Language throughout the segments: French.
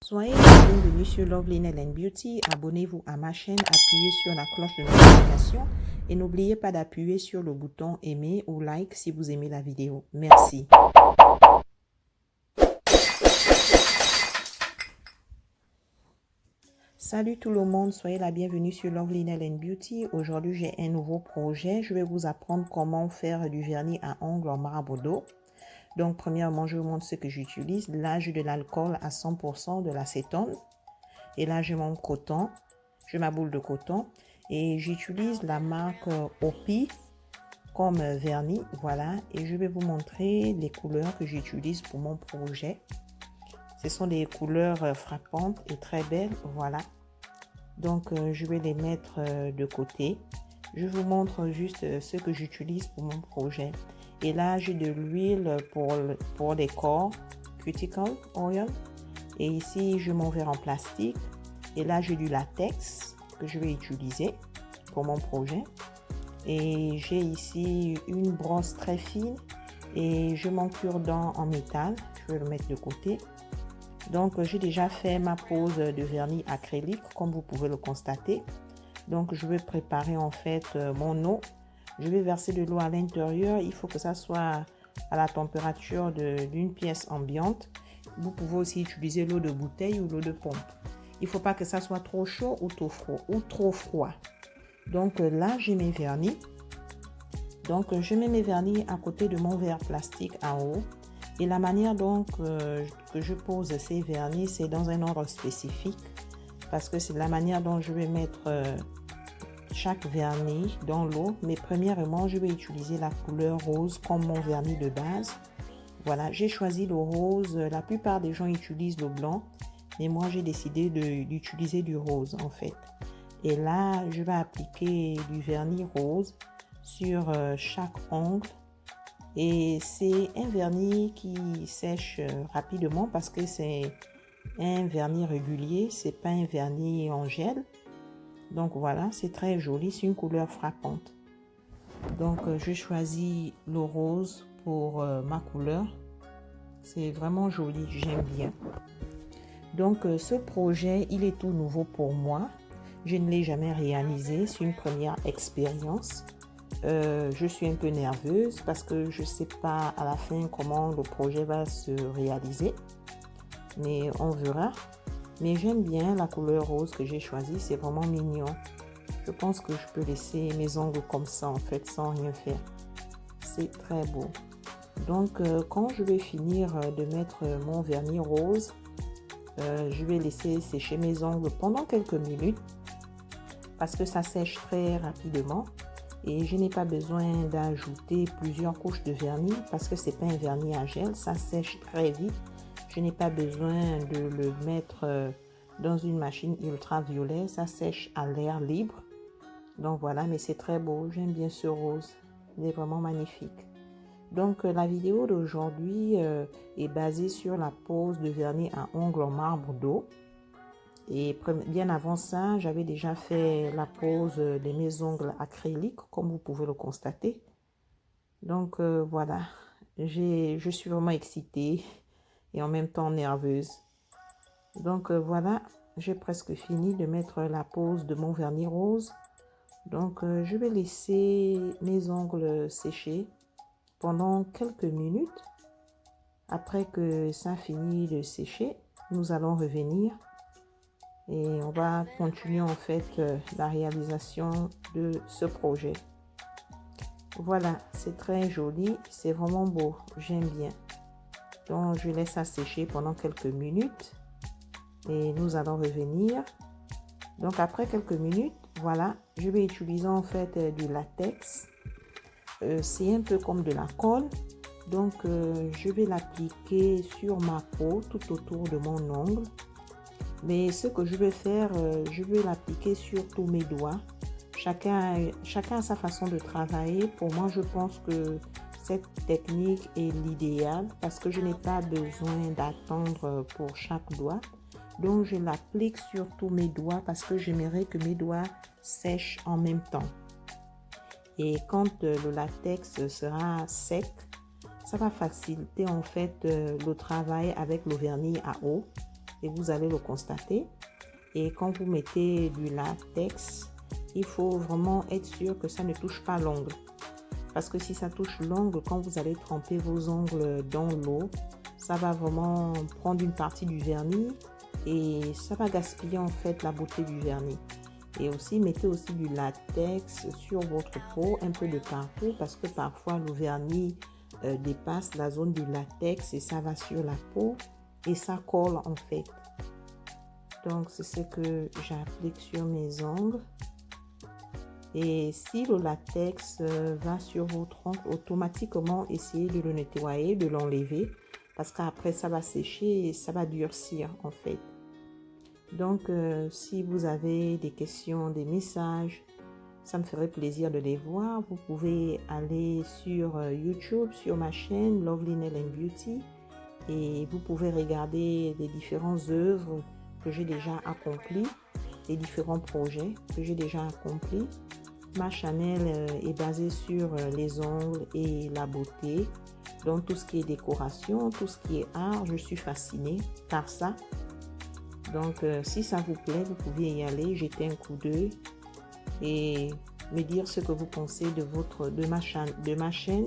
Soyez les bienvenus sur Lovely Nail and Beauty. Abonnez-vous à ma chaîne, appuyez sur la cloche de notification et n'oubliez pas d'appuyer sur le bouton aimer ou like si vous aimez la vidéo. Merci. Salut tout le monde, soyez la bienvenue sur Lovely Nail and Beauty. Aujourd'hui, j'ai un nouveau projet. Je vais vous apprendre comment faire du vernis à ongles en marbre d'eau. Donc, premièrement, je vous montre ce que j'utilise. Là, j'ai de l'alcool à 100%, de l'acétone. Et là, j'ai mon coton. J'ai ma boule de coton. Et j'utilise la marque Opi comme vernis. Voilà. Et je vais vous montrer les couleurs que j'utilise pour mon projet. Ce sont des couleurs frappantes et très belles. Voilà. Donc, je vais les mettre de côté. Je vous montre juste ce que j'utilise pour mon projet. Et là, j'ai de l'huile pour les corps, cuticle oil. Et ici, j'ai mon verre en plastique. Et là, j'ai du latex que je vais utiliser pour mon projet. Et j'ai ici une brosse très fine. Et j'ai mon cure-dent en métal. Je vais le mettre de côté. Donc, j'ai déjà fait ma pose de vernis acrylique, comme vous pouvez le constater. Donc, je vais préparer en fait mon eau. Je vais verser de l'eau à l'intérieur. Il faut que ça soit à la température d'une pièce ambiante. Vous pouvez aussi utiliser l'eau de bouteille ou l'eau de pompe. Il ne faut pas que ça soit trop chaud ou trop froid. Donc là, j'ai mes vernis. Donc, je mets mes vernis à côté de mon verre plastique en haut. Et la manière donc que je pose ces vernis, c'est dans un ordre spécifique. Parce que c'est la manière dont je vais mettre chaque vernis dans l'eau. Mais premièrement, je vais utiliser la couleur rose comme mon vernis de base. Voilà, j'ai choisi le rose. La plupart des gens utilisent le blanc. Mais moi, j'ai décidé d'utiliser du rose en fait. Et là, je vais appliquer du vernis rose sur chaque ongle. Et c'est un vernis qui sèche rapidement parce que c'est un vernis régulier. C'est pas un vernis en gel. Donc voilà, c'est très joli, c'est une couleur frappante. Donc je choisis le rose pour ma couleur. C'est vraiment joli, j'aime bien. Donc ce projet, il est tout nouveau pour moi. Je ne l'ai jamais réalisé, c'est une première expérience. Je suis un peu nerveuse parce que je ne sais pas à la fin comment le projet va se réaliser. Mais on verra. Mais j'aime bien la couleur rose que j'ai choisie, c'est vraiment mignon. Je pense que je peux laisser mes ongles comme ça en fait, sans rien faire. C'est très beau. Donc quand je vais finir de mettre mon vernis rose, je vais laisser sécher mes ongles pendant quelques minutes parce que ça sèche très rapidement. Et je n'ai pas besoin d'ajouter plusieurs couches de vernis parce que ce n'est pas un vernis à gel, ça sèche très vite. Je n'ai pas besoin de le mettre dans une machine ultraviolet, ça sèche à l'air libre. Donc voilà, mais c'est très beau, j'aime bien ce rose, il est vraiment magnifique. Donc la vidéo d'aujourd'hui est basée sur la pose de vernis à ongles en marbre d'eau. Et bien avant ça, j'avais déjà fait la pose de mes ongles acryliques, comme vous pouvez le constater. Donc voilà, je suis vraiment excitée et en même temps nerveuse. Donc voilà, j'ai presque fini de mettre la pose de mon vernis rose. Donc je vais laisser mes ongles sécher pendant quelques minutes. Après que ça finit de sécher, nous allons revenir et on va continuer en fait la réalisation de ce projet. Voilà, c'est très joli, c'est vraiment beau, j'aime bien. Donc je laisse ça sécher pendant quelques minutes et nous allons revenir. Donc après quelques minutes, voilà, je vais utiliser en fait du latex. C'est un peu comme de la colle. Donc je vais l'appliquer sur ma peau tout autour de mon ongle. Mais ce que je vais faire, je vais l'appliquer sur tous mes doigts. Chacun a sa façon de travailler. Pour moi, je pense que cette technique est l'idéal parce que je n'ai pas besoin d'attendre pour chaque doigt. Donc, je l'applique sur tous mes doigts parce que j'aimerais que mes doigts sèchent en même temps. Et quand le latex sera sec, ça va faciliter en fait le travail avec le vernis à eau. et vous allez le constater. Et quand vous mettez du latex, il faut vraiment être sûr que ça ne touche pas l'ongle. Parce que si ça touche l'ongle, quand vous allez tremper vos ongles dans l'eau, ça va vraiment prendre une partie du vernis et ça va gaspiller en fait la beauté du vernis. Et aussi, mettez aussi du latex sur votre peau, un peu de partout, parce que parfois le vernis dépasse la zone du latex et ça va sur la peau et ça colle en fait. Donc, c'est ce que j'applique sur mes ongles. Et si le latex va sur votre ongle, automatiquement, essayez de le nettoyer, de l'enlever, parce qu'après, ça va sécher et ça va durcir en fait. Donc, si vous avez des questions, des messages, ça me ferait plaisir de les voir. Vous pouvez aller sur YouTube, sur ma chaîne Lovely Nail & Beauty, et vous pouvez regarder les différentes œuvres que j'ai déjà accomplies, les différents projets que j'ai déjà accomplis. Ma chaîne est basée sur les ongles et la beauté. Donc, tout ce qui est décoration, tout ce qui est art, je suis fascinée par ça. Donc, si ça vous plaît, vous pouvez y aller, jeter un coup d'œil et me dire ce que vous pensez de ma chaîne.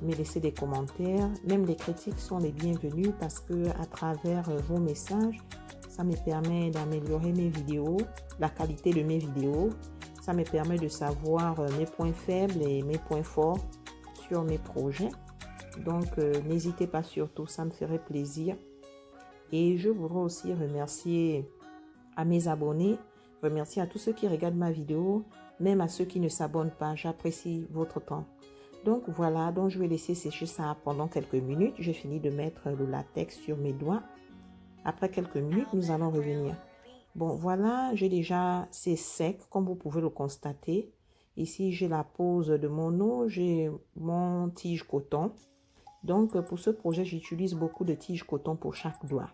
Me laisser des commentaires. Même les critiques sont les bienvenues parce que à travers vos messages, ça me permet d'améliorer mes vidéos, la qualité de mes vidéos. Ça me permet de savoir mes points faibles et mes points forts sur mes projets. Donc, n'hésitez pas surtout, ça me ferait plaisir. Et je voudrais aussi remercier à mes abonnés, remercier à tous ceux qui regardent ma vidéo, même à ceux qui ne s'abonnent pas. J'apprécie votre temps. Donc voilà, donc je vais laisser sécher ça pendant quelques minutes. J'ai fini de mettre le latex sur mes doigts. Après quelques minutes, nous allons revenir. Bon, voilà, c'est sec, comme vous pouvez le constater. Ici, j'ai la pose de mon eau, j'ai mon tige coton. Donc, pour ce projet, j'utilise beaucoup de tiges coton pour chaque doigt.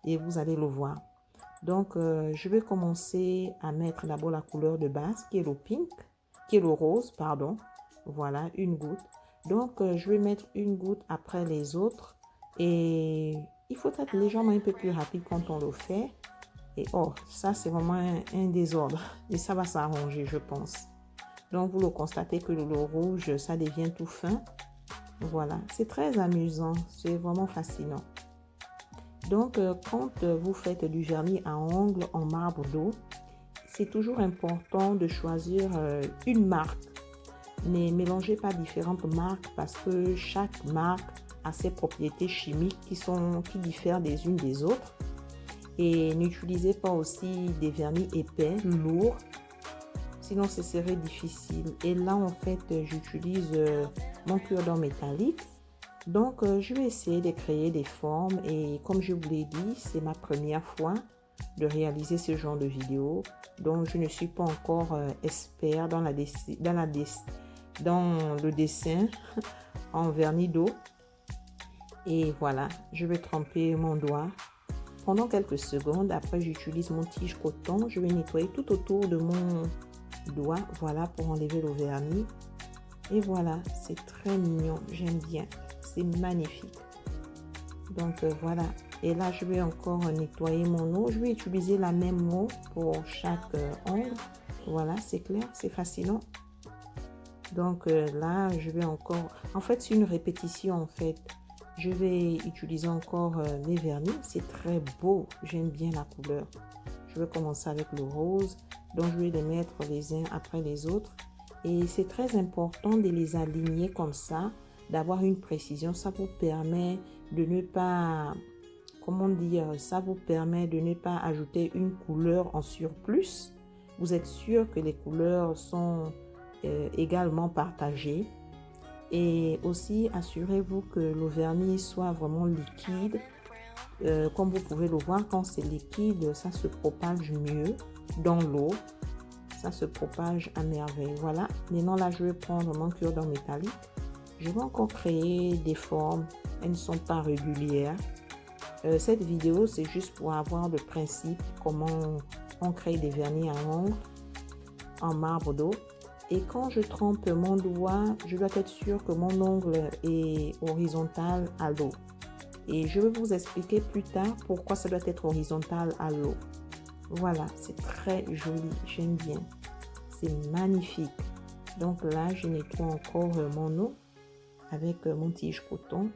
Et vous allez le voir. Donc, je vais commencer à mettre d'abord la couleur de base, qui est le pink, qui est le rose, pardon. Voilà, une goutte. Donc, je vais mettre une goutte après les autres. Et il faut être légèrement un peu plus rapide quand on le fait. Et oh, ça, c'est vraiment un désordre. Et ça va s'arranger, je pense. Donc, vous le constatez que le rouge, ça devient tout fin. Voilà, c'est très amusant. C'est vraiment fascinant. Donc, quand vous faites du vernis à ongles en marbre d'eau, c'est toujours important de choisir une marque. Ne mélangez pas différentes marques parce que chaque marque a ses propriétés chimiques qui diffèrent des unes des autres. Et n'utilisez pas aussi des vernis épais, lourds, sinon ce serait difficile. Et là, en fait, j'utilise mon cure-dent métallique. Donc, je vais essayer de créer des formes et comme je vous l'ai dit, c'est ma première fois de réaliser ce genre de vidéo. Donc, je ne suis pas encore expert dans le dessin en vernis d'eau. Et voilà, je vais tremper mon doigt pendant quelques secondes. Après, j'utilise mon tige coton. Je vais nettoyer tout autour de mon doigt, voilà, pour enlever le vernis. Et voilà, c'est très mignon, j'aime bien, c'est magnifique. Donc voilà, et là je vais encore nettoyer mon eau. Je vais utiliser la même eau pour chaque ongle. Voilà, c'est clair, c'est fascinant. Donc là, je vais encore, en fait c'est une répétition en fait. Je vais utiliser encore mes vernis, c'est très beau, j'aime bien la couleur. Je vais commencer avec le rose, donc je vais les mettre les uns après les autres. Et c'est très important de les aligner comme ça, d'avoir une précision. Ça vous permet de ne pas, comment dire, ça vous permet de ne pas ajouter une couleur en surplus. Vous êtes sûr que les couleurs sont également partagées. Et aussi, assurez-vous que le vernis soit vraiment liquide. Comme vous pouvez le voir, quand c'est liquide, ça se propage mieux dans l'eau. Ça se propage à merveille. Voilà. Maintenant, là, je vais prendre mon cure-dent métallique. Je vais encore créer des formes. Elles ne sont pas régulières. Cette vidéo, c'est juste pour avoir le principe, comment on crée des vernis à ongles en marbre d'eau. Et quand je trempe mon doigt, je dois être sûr que mon ongle est horizontal à l'eau. Et je vais vous expliquer plus tard pourquoi ça doit être horizontal à l'eau. Voilà, c'est très joli, j'aime bien. C'est magnifique. Donc là, je nettoie encore mon eau avec mon tige coton.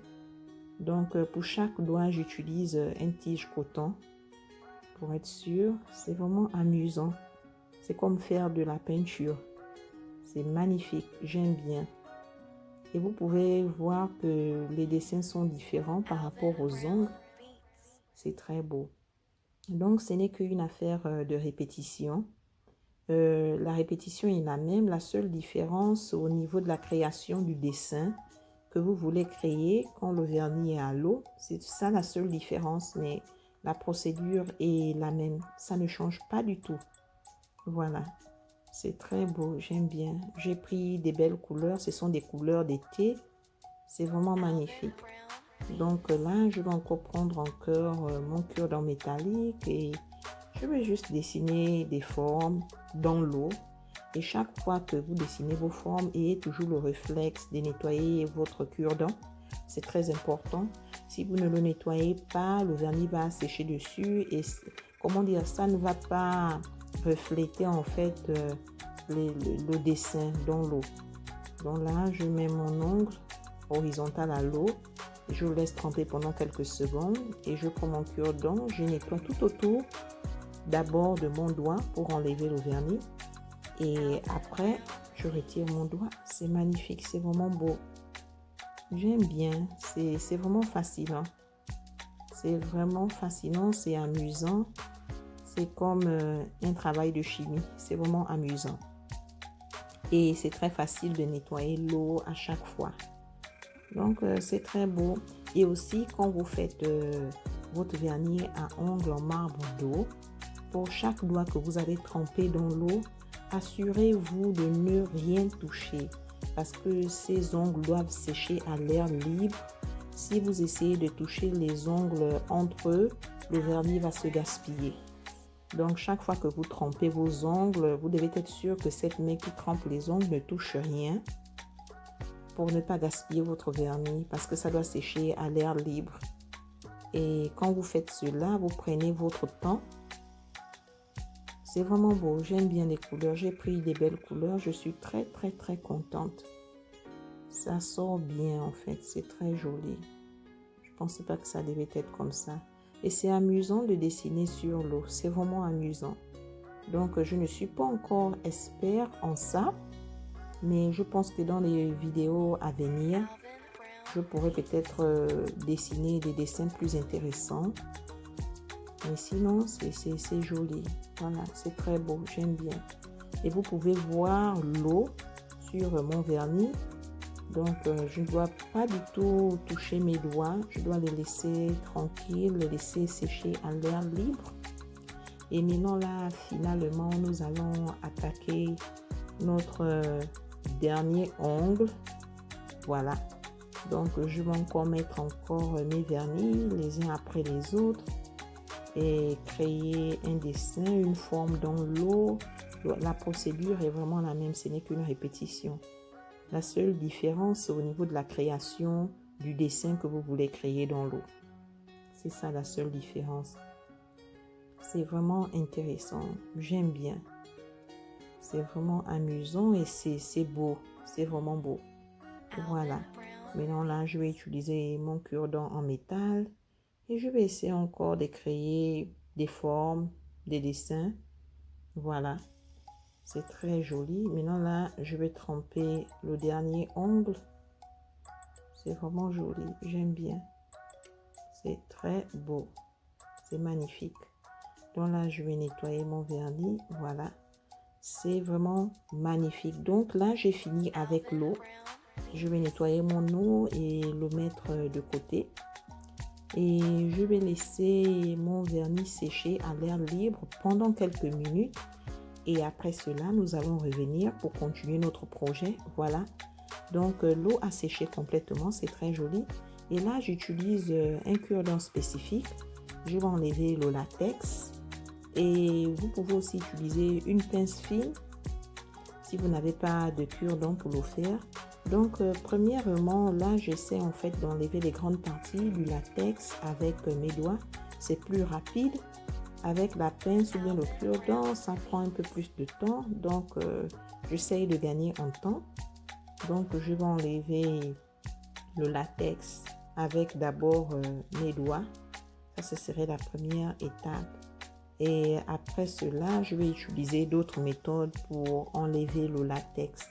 Donc pour chaque doigt, j'utilise un tige coton pour être sûr. C'est vraiment amusant. C'est comme faire de la peinture. C'est magnifique, j'aime bien. Et vous pouvez voir que les dessins sont différents par rapport aux ongles. C'est très beau. Donc ce n'est qu'une affaire de répétition. La répétition est la même. La seule différence au niveau de la création du dessin que vous voulez créer quand le vernis est à l'eau, c'est ça la seule différence, mais la procédure est la même. Ça ne change pas du tout. Voilà, c'est très beau, j'aime bien. J'ai pris des belles couleurs, ce sont des couleurs d'été. C'est vraiment magnifique. Donc là, je vais encore prendre mon cure-dent métallique et je vais juste dessiner des formes dans l'eau. Et chaque fois que vous dessinez vos formes, ayez toujours le réflexe de nettoyer votre cure-dent. C'est très important. Si vous ne le nettoyez pas, le vernis va sécher dessus et comment dire, ça ne va pas refléter en fait le dessin dans l'eau. Donc là, je mets mon ongle horizontal à l'eau. Je le laisse tremper pendant quelques secondes et je prends mon cure-dent. Je nettoie tout autour d'abord de mon doigt pour enlever le vernis. Et après, je retire mon doigt. C'est magnifique, c'est vraiment beau. J'aime bien, c'est vraiment fascinant. C'est vraiment fascinant, c'est amusant. C'est comme un travail de chimie. C'est vraiment amusant. Et c'est très facile de nettoyer l'eau à chaque fois. Donc, c'est très beau. Et aussi, quand vous faites votre vernis à ongles en marbre d'eau, pour chaque doigt que vous allez tremper dans l'eau, assurez-vous de ne rien toucher parce que ces ongles doivent sécher à l'air libre. Si vous essayez de toucher les ongles entre eux, le vernis va se gaspiller. Donc, chaque fois que vous trempez vos ongles, vous devez être sûr que cette main qui trempe les ongles ne touche rien pour ne pas gaspiller votre vernis parce que ça doit sécher à l'air libre. Et quand vous faites cela, vous prenez votre temps. C'est vraiment beau, j'aime bien les couleurs, j'ai pris des belles couleurs, je suis très contente. Ça sort bien en fait, c'est très joli. Je ne pensais pas que ça devait être comme ça. Et c'est amusant de dessiner sur l'eau, c'est vraiment amusant. Donc je ne suis pas encore expert en ça, mais je pense que dans les vidéos à venir, je pourrais peut-être dessiner des dessins plus intéressants. Mais sinon, c'est joli. Voilà, c'est très beau, j'aime bien. Et vous pouvez voir l'eau sur mon vernis. Donc, je ne dois pas du tout toucher mes doigts. Je dois les laisser tranquilles, les laisser sécher à l'air libre. Et maintenant, là, finalement, nous allons attaquer notre dernier ongle. Voilà. Donc, je vais encore mettre mes vernis les uns après les autres. Et créer un dessin, une forme dans l'eau. La procédure est vraiment la même, ce n'est qu'une répétition. La seule différence au niveau de la création du dessin que vous voulez créer dans l'eau. C'est ça la seule différence. C'est vraiment intéressant, j'aime bien. C'est vraiment amusant et c'est beau, c'est vraiment beau. Voilà, maintenant là je vais utiliser mon cure-dent en métal. Et je vais essayer encore de créer des formes, des dessins. Voilà. C'est très joli. Maintenant là, je vais tremper le dernier ongle. C'est vraiment joli. J'aime bien. C'est très beau. C'est magnifique. Donc là, je vais nettoyer mon vernis. Voilà. C'est vraiment magnifique. Donc là, j'ai fini avec l'eau. Je vais nettoyer mon eau et le mettre de côté. Et je vais laisser mon vernis sécher à l'air libre pendant quelques minutes. Et après cela, nous allons revenir pour continuer notre projet. Voilà. Donc, l'eau a séché complètement. C'est très joli. Et là, j'utilise un cure-dent spécifique. Je vais enlever le latex. Et vous pouvez aussi utiliser une pince fine. Si vous n'avez pas de cure-dent pour le faire, Donc, premièrement, là, j'essaie en fait d'enlever les grandes parties du latex avec mes doigts. C'est plus rapide. Avec la pince ou bien le cure-dent, ça prend un peu plus de temps. Donc, j'essaie de gagner en temps. Donc, je vais enlever le latex avec d'abord mes doigts. Ça, ce serait la première étape. Et après cela, je vais utiliser d'autres méthodes pour enlever le latex.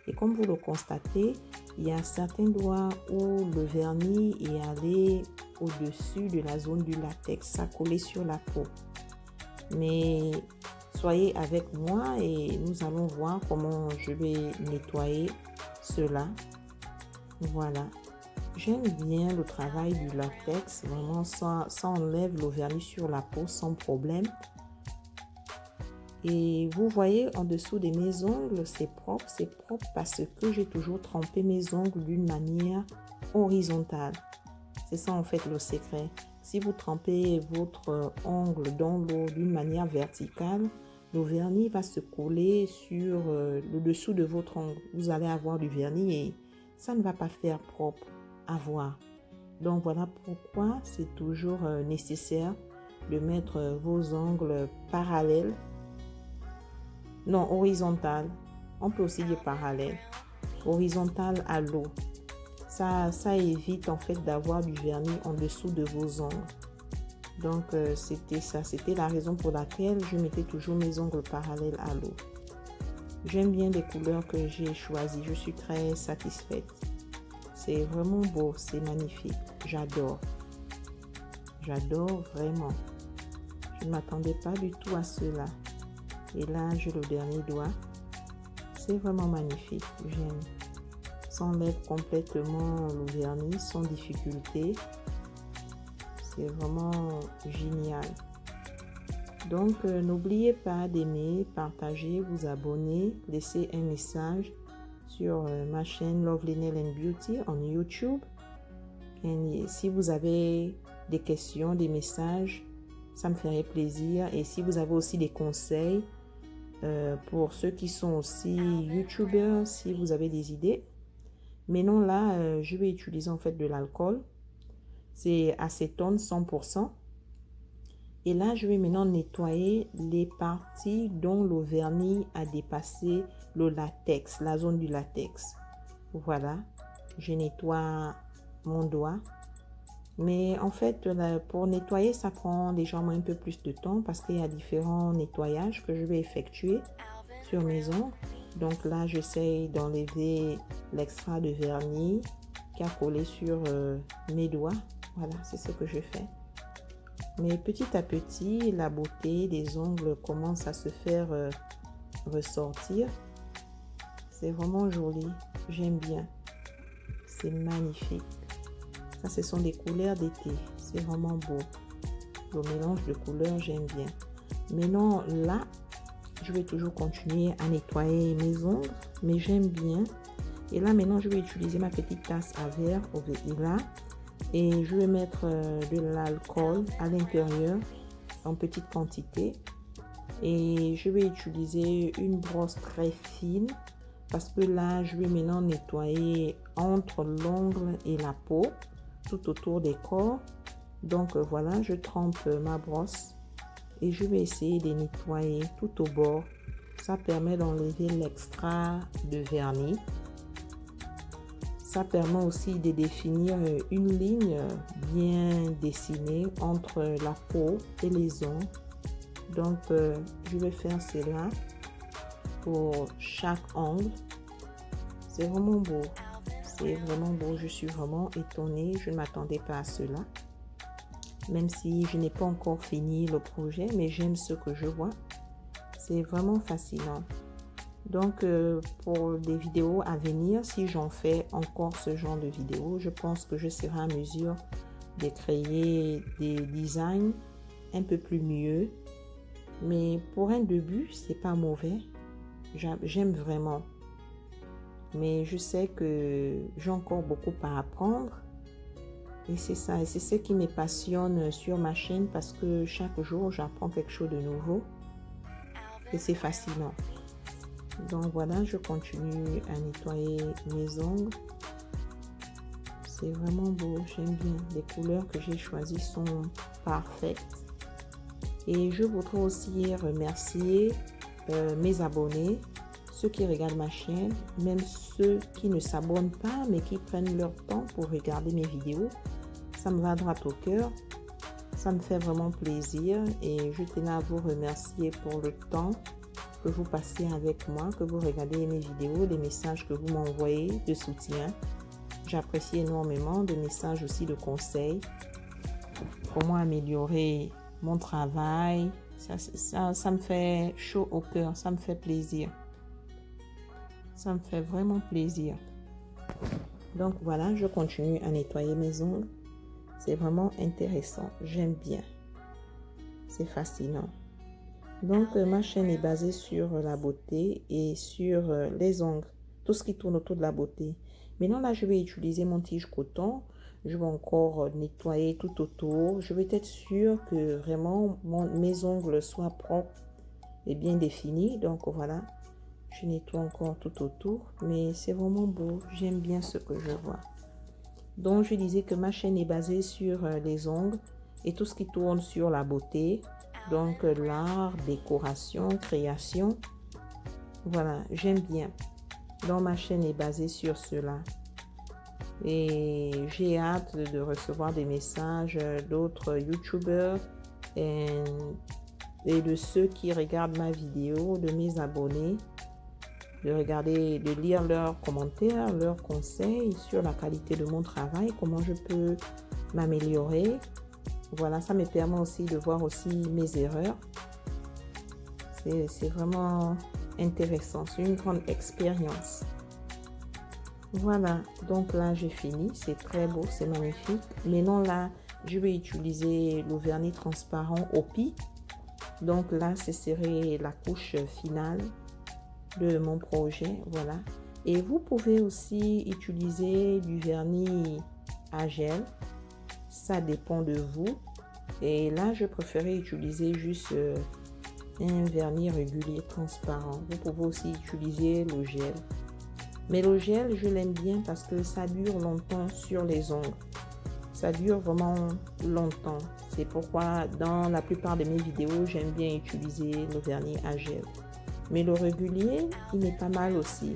Et comme vous le constatez, il y a certains doigts où le vernis est allé au-dessus de la zone du latex, ça collé sur la peau. Mais soyez avec moi et nous allons voir comment je vais nettoyer cela. Voilà. J'aime bien le travail du latex, vraiment ça enlève le vernis sur la peau sans problème. Et vous voyez en dessous de mes ongles, c'est propre parce que j'ai toujours trempé mes ongles d'une manière horizontale. C'est ça en fait le secret. Si vous trempez votre ongle dans l'eau d'une manière verticale, le vernis va se coller sur le dessous de votre ongle. Vous allez avoir du vernis et ça ne va pas faire propre à voir. Donc voilà pourquoi c'est toujours nécessaire de mettre vos ongles parallèles. Non, horizontal. On peut aussi dire parallèle. Horizontal à l'eau. Ça évite en fait d'avoir du vernis en dessous de vos ongles. Donc c'était ça. C'était la raison pour laquelle je mettais toujours mes ongles parallèles à l'eau. J'aime bien les couleurs que j'ai choisies. Je suis très satisfaite. C'est vraiment beau. C'est magnifique. J'adore. J'adore vraiment. Je ne m'attendais pas du tout à cela. Et là, j'ai le dernier doigt. C'est vraiment magnifique. J'aime. Ça enlève complètement le vernis sans difficulté. C'est vraiment génial. Donc, n'oubliez pas d'aimer, partager, vous abonner, laisser un message sur ma chaîne Lovely Nail and Beauty en YouTube. Et si vous avez des questions, des messages, ça me ferait plaisir. Et si vous avez aussi des conseils, pour ceux qui sont aussi youtubeurs, si vous avez des idées. Maintenant là, je vais utiliser en fait de l'alcool. C'est acétone 100%. Et là, je vais maintenant nettoyer les parties dont le vernis a dépassé le latex, la zone du latex. Voilà, je nettoie mon doigt. Mais en fait, pour nettoyer, ça prend légèrement un peu plus de temps parce qu'il y a différents nettoyages que je vais effectuer sur mes ongles. Donc là, j'essaye d'enlever l'extra de vernis qui a collé sur mes doigts. Voilà, c'est ce que je fais. Mais petit à petit, la beauté des ongles commence à se faire ressortir. C'est vraiment joli. J'aime bien. C'est magnifique. Ça, ce sont des couleurs d'été. C'est vraiment beau. Le mélange de couleurs, j'aime bien. Maintenant, là, je vais toujours continuer à nettoyer mes ongles. Mais j'aime bien. Et là, maintenant, je vais utiliser ma petite tasse à verre au là. Et je vais mettre de l'alcool à l'intérieur en petite quantité. Et je vais utiliser une brosse très fine. Parce que là, je vais maintenant nettoyer entre l'ongle et la peau. Tout autour des corps. Donc voilà, je trempe ma brosse et je vais essayer de nettoyer tout au bord. Ça permet d'enlever l'extra de vernis. Ça permet aussi de définir une ligne bien dessinée entre la peau et les ongles. Donc je vais faire cela pour chaque ongle. C'est vraiment beau. C'est vraiment beau, je suis vraiment étonnée, je ne m'attendais pas à cela. Même si je n'ai pas encore fini le projet, mais j'aime ce que je vois. C'est vraiment fascinant. Donc, pour des vidéos à venir, si j'en fais encore ce genre de vidéos, je pense que je serai en mesure de créer des designs un peu plus mieux. Mais pour un début, c'est pas mauvais. J'aime vraiment. Mais je sais que j'ai encore beaucoup à apprendre. Et c'est ça, et c'est ce qui me passionne sur ma chaîne parce que chaque jour, j'apprends quelque chose de nouveau. Et c'est fascinant. Donc voilà, je continue à nettoyer mes ongles. C'est vraiment beau, j'aime bien. Les couleurs que j'ai choisies sont parfaites. Et je voudrais aussi remercier mes abonnés, ceux qui regardent ma chaîne, même ceux qui ne s'abonnent pas, mais qui prennent leur temps pour regarder mes vidéos. Ça me va droit au cœur. Ça me fait vraiment plaisir et je tenais à vous remercier pour le temps que vous passez avec moi, que vous regardez mes vidéos, les messages que vous m'envoyez de soutien. J'apprécie énormément, des messages aussi de conseils. Comment améliorer mon travail. Ça me fait chaud au cœur, ça me fait plaisir. Ça me fait vraiment plaisir. Donc voilà, je continue à nettoyer mes ongles. C'est vraiment intéressant, j'aime bien. C'est fascinant. Donc ma chaîne est basée sur la beauté et sur les ongles. Tout ce qui tourne autour de la beauté. Maintenant là, je vais utiliser mon tige coton. Je vais encore nettoyer tout autour. Je vais être sûre que vraiment mes ongles soient propres et bien définis. Donc voilà, je nettoie encore tout autour. Mais c'est vraiment beau. J'aime bien ce que je vois. Donc je disais que ma chaîne est basée sur les ongles et tout ce qui tourne sur la beauté. Donc l'art, décoration, création. Voilà, j'aime bien. Donc ma chaîne est basée sur cela. Et j'ai hâte de recevoir des messages d'autres YouTubers et de ceux qui regardent ma vidéo, de mes abonnés, de lire leurs commentaires, leurs conseils sur la qualité de mon travail, comment je peux m'améliorer. Voilà, ça me permet aussi de voir aussi mes erreurs. C'est vraiment intéressant, c'est une grande expérience. Voilà, donc là j'ai fini, c'est très beau, c'est magnifique. Maintenant là, je vais utiliser le vernis transparent OPI. Donc là, ce serait la couche finale de mon projet, voilà. Et vous pouvez aussi utiliser du vernis à gel, ça dépend de vous. Et là, je préférais utiliser juste un vernis régulier transparent. Vous pouvez aussi utiliser le gel. Mais le gel, je l'aime bien parce que ça dure longtemps sur les ongles. Ça dure vraiment longtemps. C'est pourquoi dans la plupart de mes vidéos, j'aime bien utiliser le vernis à gel. Mais le régulier, il est pas mal aussi.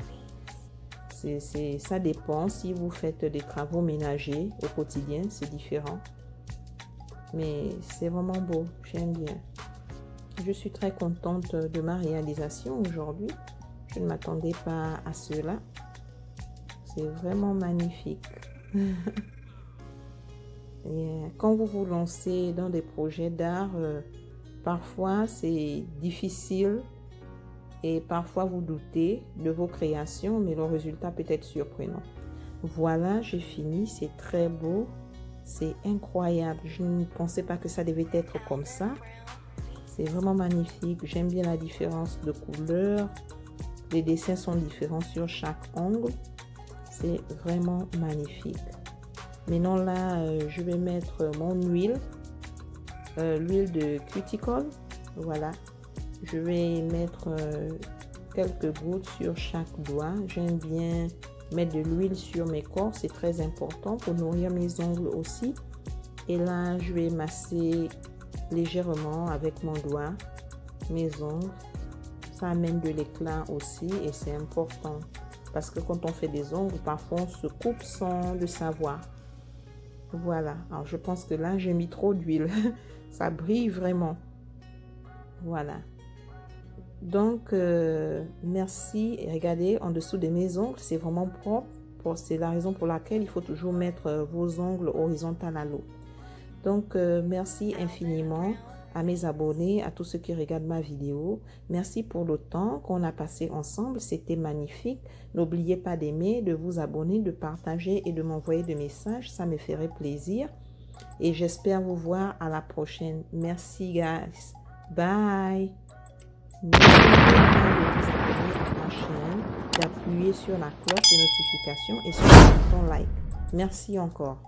Ça dépend. Si vous faites des travaux ménagers au quotidien, c'est différent. Mais c'est vraiment beau. J'aime bien. Je suis très contente de ma réalisation aujourd'hui. Je ne m'attendais pas à cela. C'est vraiment magnifique. Et quand vous vous lancez dans des projets d'art, parfois c'est difficile et parfois vous doutez de vos créations, mais le résultat peut être surprenant. Voilà, j'ai fini. C'est très beau. C'est incroyable. Je ne pensais pas que ça devait être comme ça. C'est vraiment magnifique. J'aime bien la différence de couleurs. Les dessins sont différents sur chaque ongle. C'est vraiment magnifique. Maintenant là, je vais mettre mon huile. L'huile de cuticle. Voilà. Je vais mettre quelques gouttes sur chaque doigt. J'aime bien mettre de l'huile sur mes corps. C'est très important pour nourrir mes ongles aussi. Et là, je vais masser légèrement avec mon doigt mes ongles. Ça amène de l'éclat aussi et c'est important. Parce que quand on fait des ongles, parfois on se coupe sans le savoir. Voilà. Alors je pense que là, j'ai mis trop d'huile. Ça brille vraiment. Voilà. Donc, merci. Et regardez, en dessous de mes ongles, c'est vraiment propre. C'est la raison pour laquelle il faut toujours mettre vos ongles horizontales à l'eau. Donc, merci infiniment à mes abonnés, à tous ceux qui regardent ma vidéo. Merci pour le temps qu'on a passé ensemble. C'était magnifique. N'oubliez pas d'aimer, de vous abonner, de partager et de m'envoyer des messages. Ça me ferait plaisir. Et j'espère vous voir à la prochaine. Merci, guys. Bye. N'oubliez pas de vous abonner à ma chaîne, d'appuyer sur la cloche de notification et sur le bouton like. Merci encore.